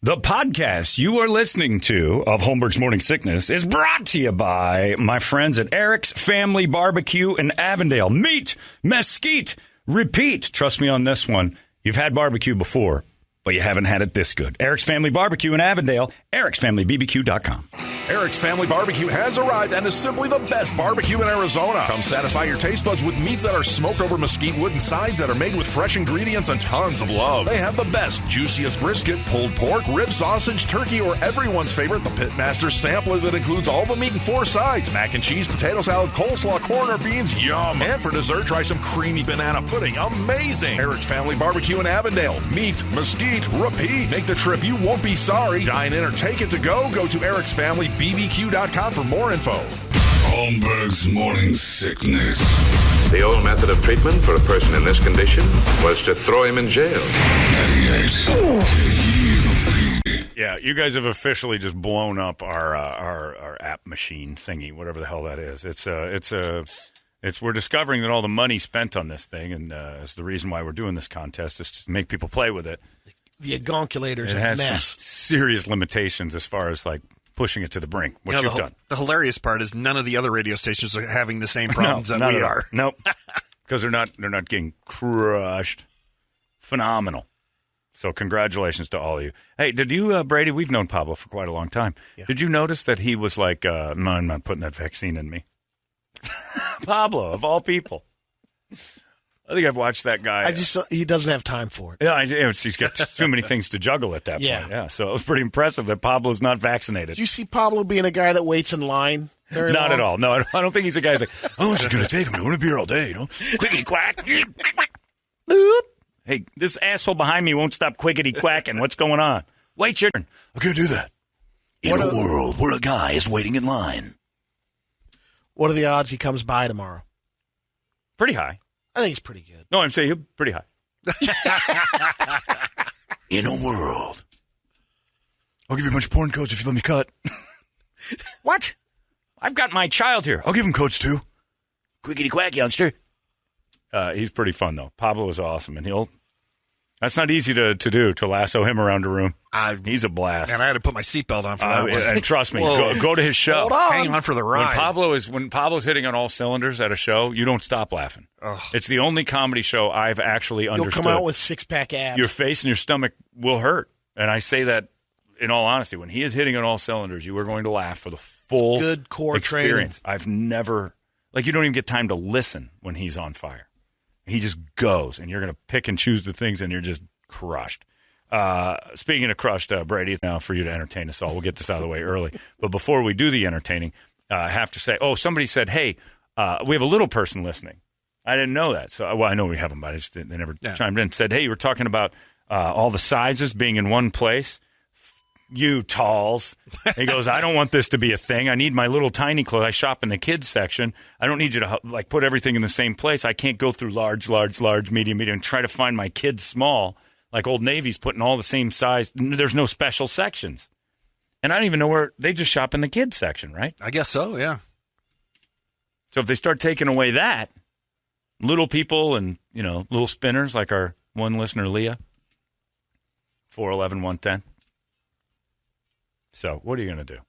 The podcast you are listening to of Holmberg's Morning Sickness is brought to you by my friends at Eric's Family Barbecue in Avondale. Meet, mesquite, repeat. Trust me on this one. You've had barbecue before, but you haven't had it this good. Eric's Family Barbecue in Avondale, ericsfamilybbq.com. Eric's Family Barbecue has arrived and is simply the best barbecue in Arizona. Come satisfy your taste buds with meats that are smoked over mesquite wood and sides that are made with fresh ingredients and tons of love. They have the best, juiciest brisket, pulled pork, rib sausage, turkey, or everyone's favorite, the Pitmaster sampler that includes all the meat and 4 sides, mac and cheese, potato salad, coleslaw, corn, or beans, yum. And for dessert, try some creamy banana pudding, amazing. Eric's Family Barbecue in Avondale. Meat, mesquite, repeat. Make the trip, you won't be sorry. Dine in or take it to go. Go to ericsfamilybbq.com for more info. Holmberg's Morning Sickness. The old method of treatment for a person in this condition was to throw him in jail. 98. Yeah, you guys have officially just blown up our app machine thingy, whatever the hell that is. We're discovering that all the money spent on this thing, and is the reason why we're doing this contest, is to make people play with it. The agonculator's It a has mess. some serious limitations as far as like pushing it to the brink. What you've done. The hilarious part is none of the other radio stations are having the same problems that we are. Nope, because they're not getting crushed. Phenomenal. So congratulations to all of you. Hey, did you, Brady? We've known Pablo for quite a long time. Yeah. Did you notice that he was like, "No, I'm not putting that vaccine in me." Pablo, of all people. I think I've watched that guy. He doesn't have time for it. Yeah, he's got too many things to juggle at that point. Yeah, so it was pretty impressive that Pablo's not vaccinated. Did you see Pablo being a guy that waits in line? Not at all. No, I don't think he's a guy who's like, I'm just going to take him to a beer all day, you know? Quickety quack. Boop. Hey, this asshole behind me won't stop quickety quacking. What's going on? Wait your turn. I can't do that. In a world where a guy is waiting in line. What are the odds he comes by tomorrow? Pretty high. I think he's pretty good. No, I'm saying he's pretty high. In a world. I'll give you a bunch of porn codes if you let me cut. What? I've got my child here. I'll give him codes too. Quickety quack, youngster. He's pretty fun, though. Pablo is awesome, and that's not easy to do, to lasso him around a room. He's a blast. And I had to put my seatbelt on for that one. And trust me, go to his show. Hold on. Hang on for the ride. When Pablo's hitting on all cylinders at a show, you don't stop laughing. Ugh. It's the only comedy show I've actually understood. You'll come out with 6-pack abs. Your face and your stomach will hurt. And I say that in all honesty. When he is hitting on all cylinders, you are going to laugh for the full good core experience. Training. I've never, you don't even get time to listen when he's on fire. He just goes, and you're going to pick and choose the things, and you're just crushed. Speaking of crushed, Brady, now for you to entertain us all. We'll get this out of the way early. But before we do the entertaining, I have to say, somebody said, hey, we have a little person listening. I didn't know that. So, I know we have them, but they never chimed in. Said, hey, you were talking about all the sizes being in one place. You talls. He goes, I don't want this to be a thing. I need my little tiny clothes. I shop in the kids section. I don't need you to put everything in the same place. I can't go through large, medium, and try to find my kids small. Like Old Navy's putting all the same size. There's no special sections. And I don't even know where they just shop in the kids section, right? I guess so, yeah. So if they start taking away that, little people and, little spinners like our one listener, Leah, 411-110. So what are you going to do?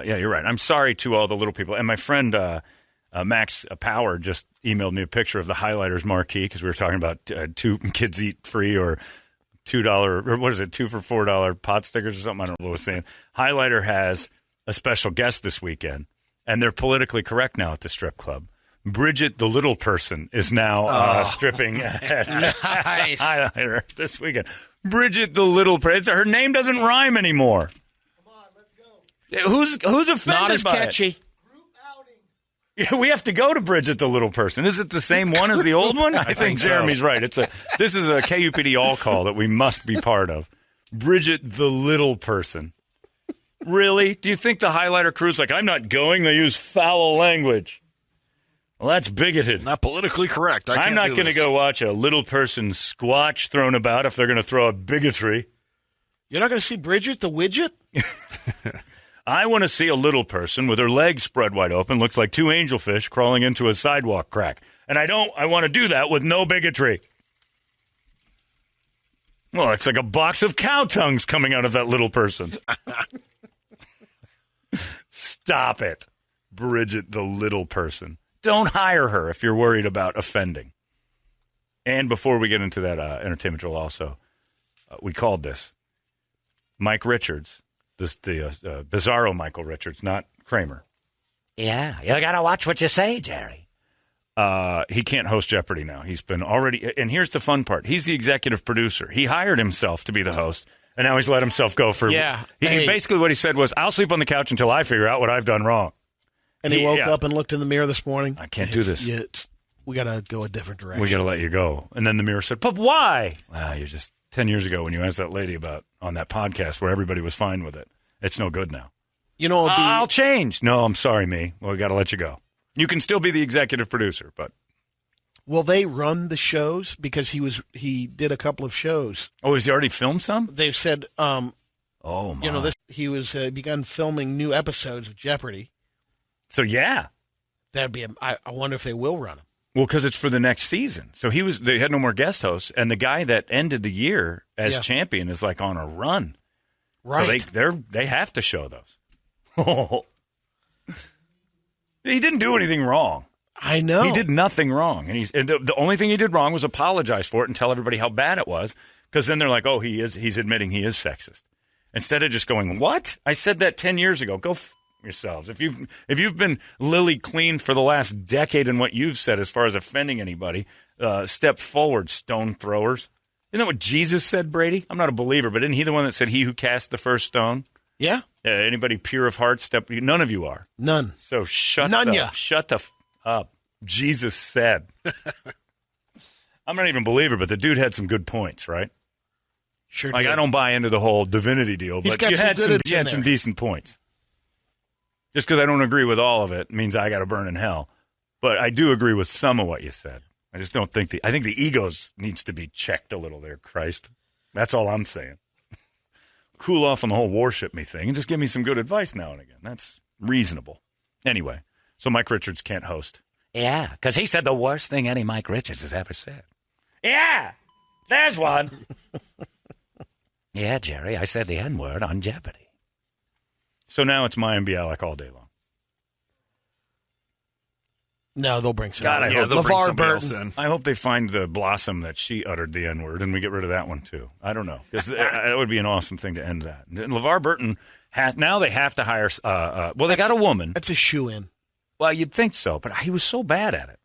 Yeah, you're right. I'm sorry to all the little people. And my friend Max Power just emailed me a picture of the Highlighters marquee because we were talking about 2 kids eat free or $2 or what is it, 2 for $4 pot stickers or something. I don't know what I was saying. Highlighter has a special guest this weekend, and they're politically correct now at the strip club. Bridget the Little Person is now stripping at Highlighter this weekend. Bridget the Little Person. Her name doesn't rhyme anymore. Who's offended Not as by catchy. It? Yeah, we have to go to Bridget the Little Person. Is it the same one as the old one? I think Jeremy's right. This is a KUPD all call that we must be part of. Bridget the Little Person. Really? Do you think the Highlighter crew's like, I'm not going? They use foul language. Well, that's bigoted. Not politically correct. I'm not going to go watch a little person squatch thrown about if they're going to throw out bigotry. You're not going to see Bridget the Widget? I want to see a little person with her legs spread wide open, looks like 2 angelfish crawling into a sidewalk crack. And I want to do that with no bigotry. Well, it's like a box of cow tongues coming out of that little person. Stop it. Bridget, the little person. Don't hire her if you're worried about offending. And before we get into that entertainment drill also, we called this Mike Richards, the bizarro Michael Richards, not Kramer. Yeah, you got to watch what you say, Jerry. He can't host Jeopardy now. He's been already, and here's the fun part. He's the executive producer. He hired himself to be the host, and now he's let himself go for. Yeah. Basically, what he said was, "I'll sleep on the couch until I figure out what I've done wrong." And he woke up and looked in the mirror this morning. I can't do this. We got to go a different direction. We got to let you go. And then the mirror said, "But why?" Well, you're just 10 years ago when you asked that lady about on that podcast where everybody was fine with it. It's no good now. You know, I'll change. No, I'm sorry, me. Well, we got to let you go. You can still be the executive producer, but. Will they run the shows? Because he did a couple of shows. Oh, has he already filmed some? They've said, oh my. You know, he was begun filming new episodes of Jeopardy. So yeah, that'd be. I wonder if they will run them. Well, because it's for the next season. So they had no more guest hosts, and the guy that ended the year as champion is like on a run. Right. So they have to show those. He didn't do anything wrong. I know. He did nothing wrong. And the only thing he did wrong was apologize for it and tell everybody how bad it was. Because then they're like, oh, he's admitting he is sexist. Instead of just going, what? I said that 10 years ago. Go yourselves. If you've been lily clean for the last decade in what you've said as far as offending anybody, step forward, stone throwers. Isn't that what Jesus said, Brady? I'm not a believer, but isn't he the one that said he who cast the first stone? Yeah. Anybody pure of heart, none of you are. None. So shut the up. Jesus said. I'm not even a believer, but the dude had some good points, right? Sure. Like, I don't buy into the whole divinity deal, but you had some decent points. Just because I don't agree with all of it means I got to burn in hell. But I do agree with some of what you said. I just don't think I think the egos needs to be checked a little there, Christ. That's all I'm saying. Cool off on the whole worship me thing and just give me some good advice now and again. That's reasonable. Anyway, so Mike Richards can't host. Yeah, because he said the worst thing any Mike Richards has ever said. Yeah, there's one. Yeah, Jerry, I said the N-word on Jeopardy. So now it's Mayim Bialik all day long. No, they'll bring some. God, I hope they'll bring somebody else in. I hope they find the blossom that she uttered the N-word, and we get rid of that one, too. I don't know. Because that would be an awesome thing to end that. And LeVar Burton, now they have to hire, they got a woman. That's a shoe-in. Well, you'd think so, but he was so bad at it.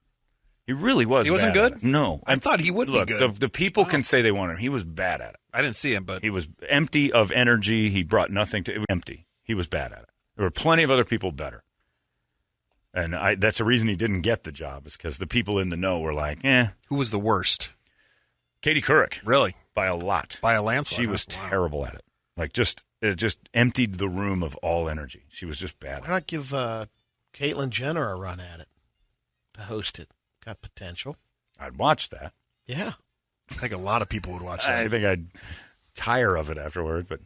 He really was. He wasn't good? No. I thought he would be good. The people can say they want him. He was bad at it. I didn't see him, but. He was empty of energy. He brought nothing to it. Was empty. He was bad at it. There were plenty of other people better. And that's the reason he didn't get the job, is because the people in the know were like, eh. Who was the worst? Katie Couric. Really? By a lot. By a landslide. She was terrible at it. Like, it just emptied the room of all energy. She was just bad at it. Why not give Caitlyn Jenner a run at it to host it? Got potential. I'd watch that. Yeah. I think a lot of people would watch that. I think I'd tire of it afterward, but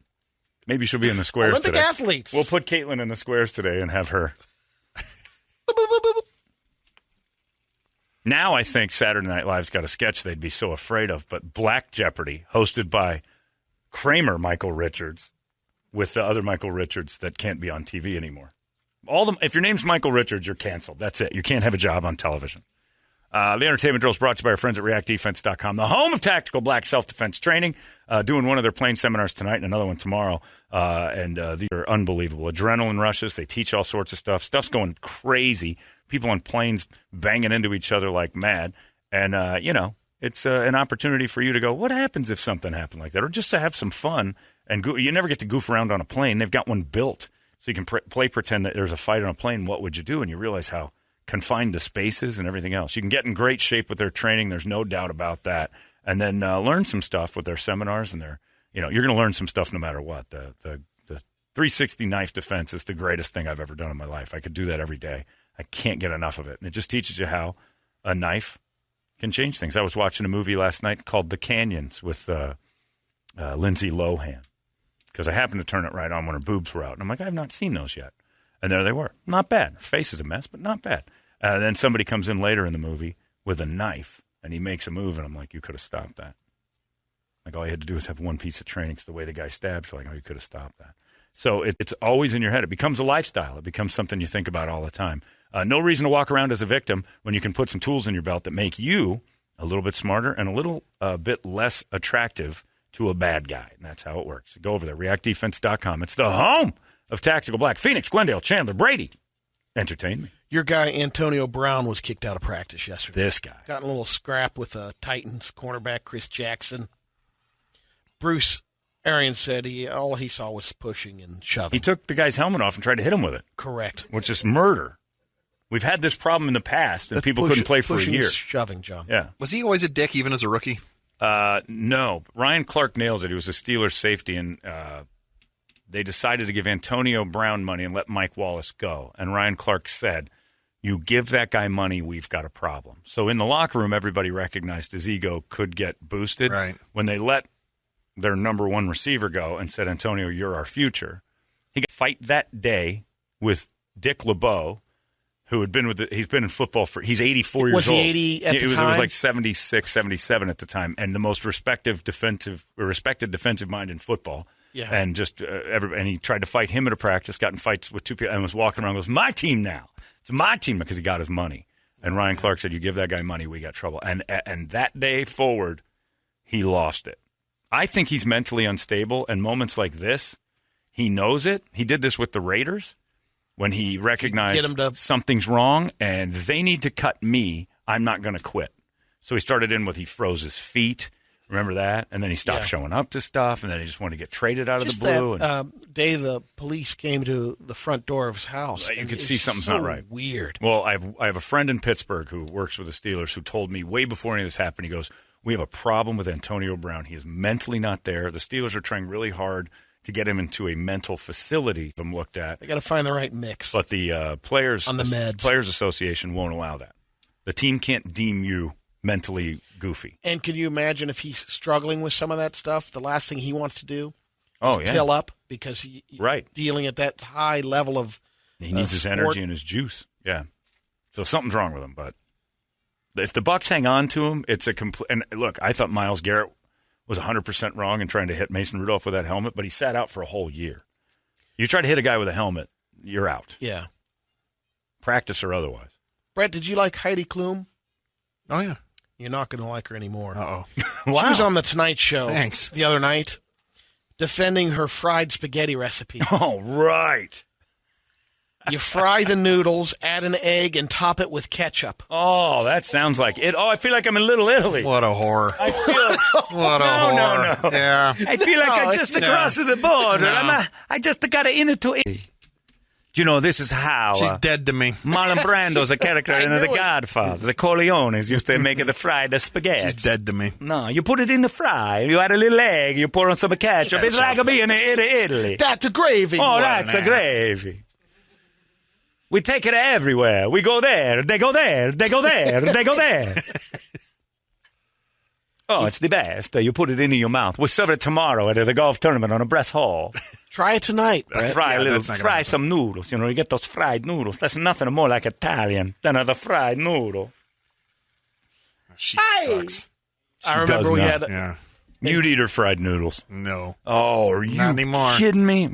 maybe she'll be in the squares Olympic today. athletes. We'll put Caitlyn in the squares today and have her. Now I think Saturday Night Live's got a sketch they'd be so afraid of, but Black Jeopardy, hosted by Kramer Michael Richards, with the other Michael Richards that can't be on TV anymore. If your name's Michael Richards, you're canceled. That's it. You can't have a job on television. The Entertainment Drill is brought to you by our friends at ReactDefense.com, the home of tactical black self-defense training. Doing one of their plane seminars tonight and another one tomorrow. These are unbelievable. Adrenaline rushes. They teach all sorts of stuff. Stuff's going crazy. People on planes banging into each other like mad. And, it's an opportunity for you to go, what happens if something happened like that? Or just to have some fun. And you never get to goof around on a plane. They've got one built. So you can pretend that there's a fight on a plane. What would you do? And you realize how confined the spaces and everything else. You can get in great shape with their training. There's no doubt about that. And then learn some stuff with their seminars. And you're going to learn some stuff no matter what. The 360 knife defense is the greatest thing I've ever done in my life. I could do that every day. I can't get enough of it. And it just teaches you how a knife can change things. I was watching a movie last night called The Canyons with Lindsay Lohan, because I happened to turn it right on when her boobs were out. And I'm like, I have not seen those yet. And there they were. Not bad. Her face is a mess, but not bad. Then somebody comes in later in the movie with a knife, and he makes a move, and I'm like, you could have stopped that. Like, all you had to do was have one piece of training because the way the guy stabbed, you're like, oh, you could have stopped that. So it's always in your head. It becomes a lifestyle. It becomes something you think about all the time. No reason to walk around as a victim when you can put some tools in your belt that make you a little bit smarter and a little bit less attractive to a bad guy. And that's how it works. Go over there, reactdefense.com. It's the home of Tactical Black. Phoenix, Glendale, Chandler, Brady. Entertain me. Your guy, Antonio Brown, was kicked out of practice yesterday. This guy. Got in a little scrap with Titans cornerback Chris Jackson. Bruce Arians said all he saw was pushing and shoving. He took the guy's helmet off and tried to hit him with it. Correct. Which is murder. We've had this problem in the past, and people couldn't play for a year. Shoving, John. Yeah. Was he always a dick even as a rookie? No. Ryan Clark nails it. He was a Steelers safety, and they decided to give Antonio Brown money and let Mike Wallace go. And Ryan Clark said, you give that guy money, we've got a problem. So in the locker room, everybody recognized his ego could get boosted. Right. When they let their number one receiver go and said, Antonio, you're our future. He got a fight that day with Dick LeBeau, who had been he's been in football he's 84 years old. Was he 80 at the time? It was like 76, 77 at the time, and the most respected defensive mind in football. Yeah. And just and he tried to fight him at a practice, got in fights with two people, and was walking around and goes, my team now. It's my team, because he got his money. And Ryan Clark said, you give that guy money, we got trouble. And that day forward, he lost it. I think he's mentally unstable, and moments like this, he knows it. He did this with the Raiders when he recognized something's wrong, and they need to cut me. I'm not going to quit. So he started in with he froze his feet. Remember that? And then he stopped showing up to stuff, and then he just wanted to get traded out of the blue. That day the police came to the front door of his house. You could see something's not right. Weird. Well, I have a friend in Pittsburgh who works with the Steelers who told me way before any of this happened, he goes, we have a problem with Antonio Brown. He is mentally not there. The Steelers are trying really hard to get him into a mental facility. I'm looked at. They got to find the right mix. But the Players Association won't allow that. The team can't deem you mentally goofy. And can you imagine if he's struggling with some of that stuff? The last thing he wants to do is pill up, because he's dealing at that high level of he needs his energy and his juice. Yeah. So something's wrong with him. But if the Bucs hang on to him, it's a complete. And look, I thought Myles Garrett was 100% wrong in trying to hit Mason Rudolph with that helmet, but he sat out for a whole year. You try to hit a guy with a helmet, you're out. Yeah. Practice or otherwise. Brett, did you like Heidi Klum? Oh, yeah. You're not going to like her anymore. Uh-oh. Wow. She was on the Tonight Show the other night defending her fried spaghetti recipe. Oh, right. You fry the noodles, add an egg, and top it with ketchup. Oh, that sounds like it. Oh, I feel like I'm in Little Italy. What a horror. I feel what a horror. No. Yeah. I feel like I just across the border. No. I just got into it. You know, this is how. She's dead to me. Marlon Brando's a character in The Godfather. The Corleones used to make the fried spaghetti. She's dead to me. No, you put it in the fry. You add a little egg. You pour on some ketchup. It's like being in Italy. That's a gravy. Oh, that's a gravy. We take it everywhere. We go there. They go there. They go there. They go there. Oh, it's the best. You put it into your mouth. We'll serve it tomorrow at the golf tournament on a brass hall. Try it tonight, Brett. Fry some noodles. You know, you get those fried noodles. That's nothing more like Italian than a fried noodle. She sucks. I remember we had. Yeah. You'd eat her fried noodles. No. Oh, are you not anymore. Kidding me?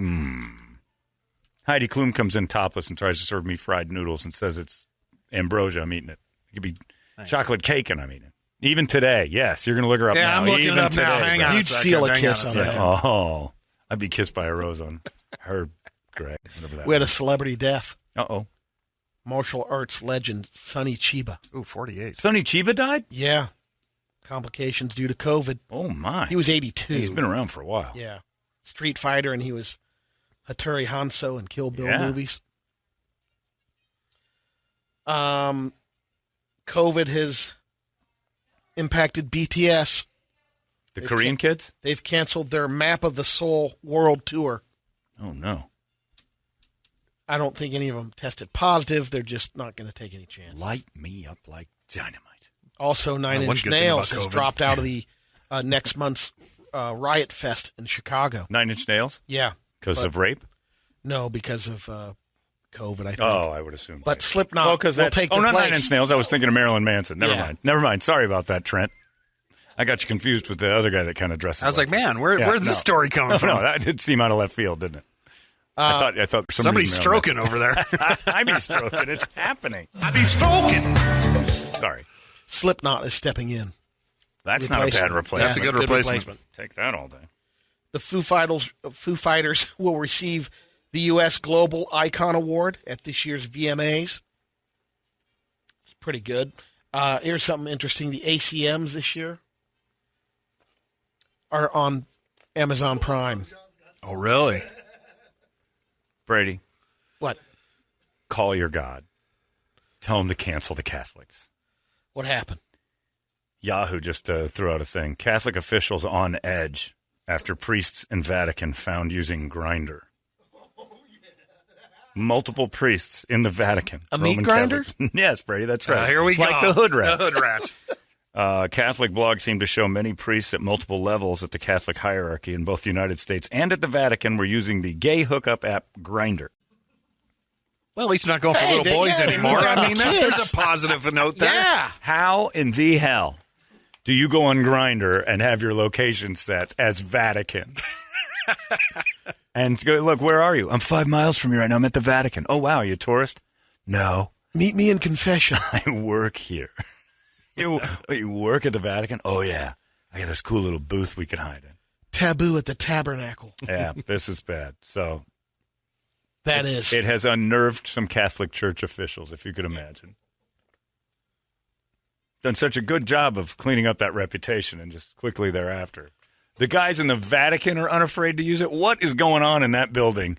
Heidi Klum comes in topless and tries to serve me fried noodles and says it's ambrosia. I'm eating it. It could be chocolate cake and I'm eating it. Even today, yes. You're going to look her up now. Yeah, I'm looking Even it up today, now. Hang on. You'd seal a kiss on that. Oh, I'd be kissed by a rose on her grave. We had a celebrity death. Uh-oh. Martial arts legend Sonny Chiba. Ooh, 48. Sonny Chiba died? Yeah. Complications due to COVID. Oh, my. He was 82. He's been around for a while. Yeah. Street Fighter, and he was Hattori Hanzo in Kill Bill movies. COVID has impacted BTS. The Korean kids? They've canceled their Map of the Soul World Tour. Oh, no. I don't think any of them tested positive. They're just not going to take any chances. Light me up like dynamite. Also, Nine Inch Nails has dropped out of the next month's Riot Fest in Chicago. 9 Inch Nails? Yeah. Because of rape? No, because of COVID, I think. Oh, I would assume. But Slipknot will take their not place. 9 Inch Nails. I was thinking of Marilyn Manson. Never mind. Sorry about that, Trent. I got you confused with the other guy that kind of dresses. I was like, man, where's this story coming from? No, that did seem out of left field, didn't it? I thought somebody's stroking over there. I be stroking. It's happening. I be stroking. Sorry. Slipknot is stepping in. That's not a bad replacement. That's a good replacement. Take that all day. The Foo Fighters will receive the U.S. Global Icon Award at this year's VMAs. It's pretty good. Here's something interesting. The ACMs this year are on Amazon Prime. Oh, really? Brady. What? Call your God. Tell him to cancel the Catholics. What happened? Yahoo just threw out a thing. Catholic officials on edge after priests in Vatican found using Grindr. Multiple priests in the Vatican. A meat grinder? Yes, Brady, that's right. Here we go. Like the hood rats. The hood rats. Catholic blogs seem to show many priests at multiple levels at the Catholic hierarchy in both the United States and at the Vatican were using the gay hookup app Grindr. Well, at least you're not going for little boys anymore. I mean, kids. there's a positive note there. Yeah. How in the hell do you go on Grindr and have your location set as Vatican? And go, look, where are you? I'm 5 miles from you right now. I'm at the Vatican. Oh, wow. Are you a tourist? No. Meet me in confession. I work here. You work at the Vatican? Oh, yeah. I got this cool little booth we can hide in. Taboo at the tabernacle. Yeah, this is bad. So It has unnerved some Catholic Church officials, if you could imagine. Done such a good job of cleaning up that reputation and just quickly thereafter. The guys in the Vatican are unafraid to use it. What is going on in that building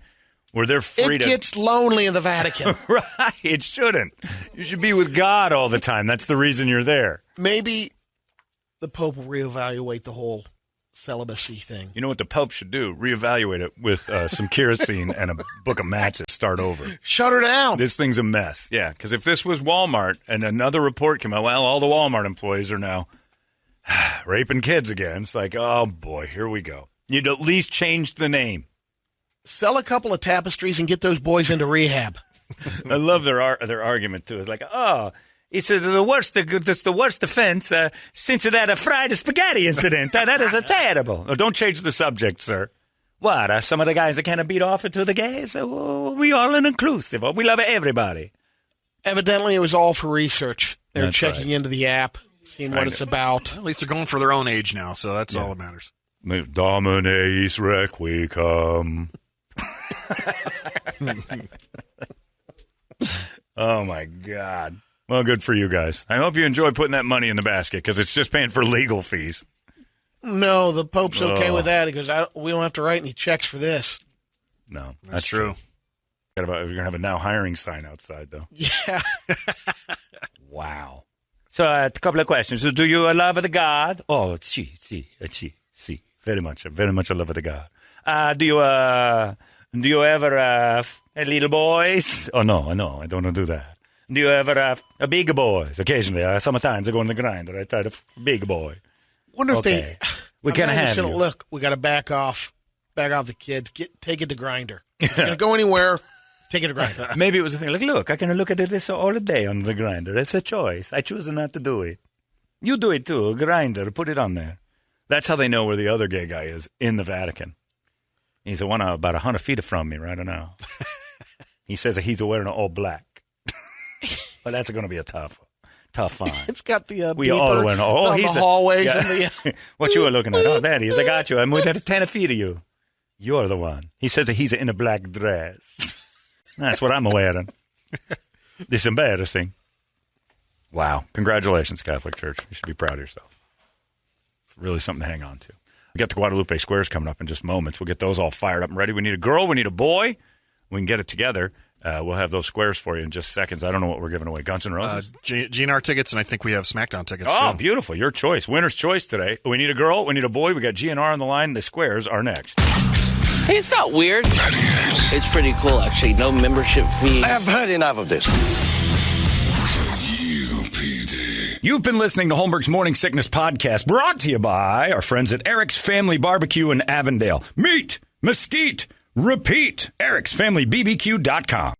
where they're free It gets lonely in the Vatican. Right, it shouldn't. You should be with God all the time. That's the reason you're there. Maybe the Pope will reevaluate the whole celibacy thing. You know what the Pope should do? Reevaluate it with some kerosene and a book of matches. Start over. Shut her down. This thing's a mess. Yeah, because if this was Walmart and another report came out, well, all the Walmart employees are now raping kids again. It's like, oh, boy, here we go. You'd at least change the name. Sell a couple of tapestries and get those boys into rehab. I love their argument, too. It's like, oh, it's the worst offense since that fried spaghetti incident. That is terrible. Oh, don't change the subject, sir. What, some of the guys that kind of beat off to the gays? We all an inclusive. We love everybody. Evidently, it was all for research. They're That's checking right. into the app, seeing what it's about. At least they're going for their own age now, so that's all that matters. Domineis requiem. Oh, my God. Well, good for you guys. I hope you enjoy putting that money in the basket because it's just paying for legal fees. No, the Pope's okay with that. He goes, we don't have to write any checks for this. No, That's true. You're going to have a now hiring sign outside, though. Yeah. Wow. So, a couple of questions. So, do you love the God? Oh, si. Very much a love of the God. Do you ever have little boys? Oh, no, I don't do that. Do you ever have big boys? Occasionally, sometimes I go on the grinder. I try to big boy. Wonder if we can't have you. Look, we got to back off the kids. Take it to Grindr. If you're going to go anywhere, take it to Grindr. Maybe it was a thing like, look, I can look at this all day on the grinder. It's a choice. I choose not to do it. You do it too. Grindr, put it on there. That's how they know where the other gay guy is in the Vatican. He's the one about 100 feet from me right now. He says that he's wearing all black. But that's going to be a tough find. It's got the we all went, down the hallways. Yeah. And the, what you were looking at? Oh, there he is. I got you. I'm within 10 feet of you. You're the one. He says that he's in a black dress. That's what I'm wearing. This is embarrassing. Wow. Congratulations, Catholic Church. You should be proud of yourself. It's really something to hang on to. We got the Guadalupe Squares coming up in just moments. We'll get those all fired up and ready. We need a girl. We need a boy. We can get it together. We'll have those squares for you in just seconds. I don't know what we're giving away. Guns N' Roses? GNR tickets, and I think we have SmackDown tickets, too. Oh, too. Beautiful. Your choice. Winner's choice today. We need a girl. We need a boy. We got GNR on the line. The squares are next. Hey, it's not weird. It's pretty cool, actually. No membership fee. I have heard enough of this. You've been listening to Holmberg's Morning Sickness Podcast, brought to you by our friends at Eric's Family Barbecue in Avondale. Meet, mesquite, repeat. Eric'sFamilyBBQ.com.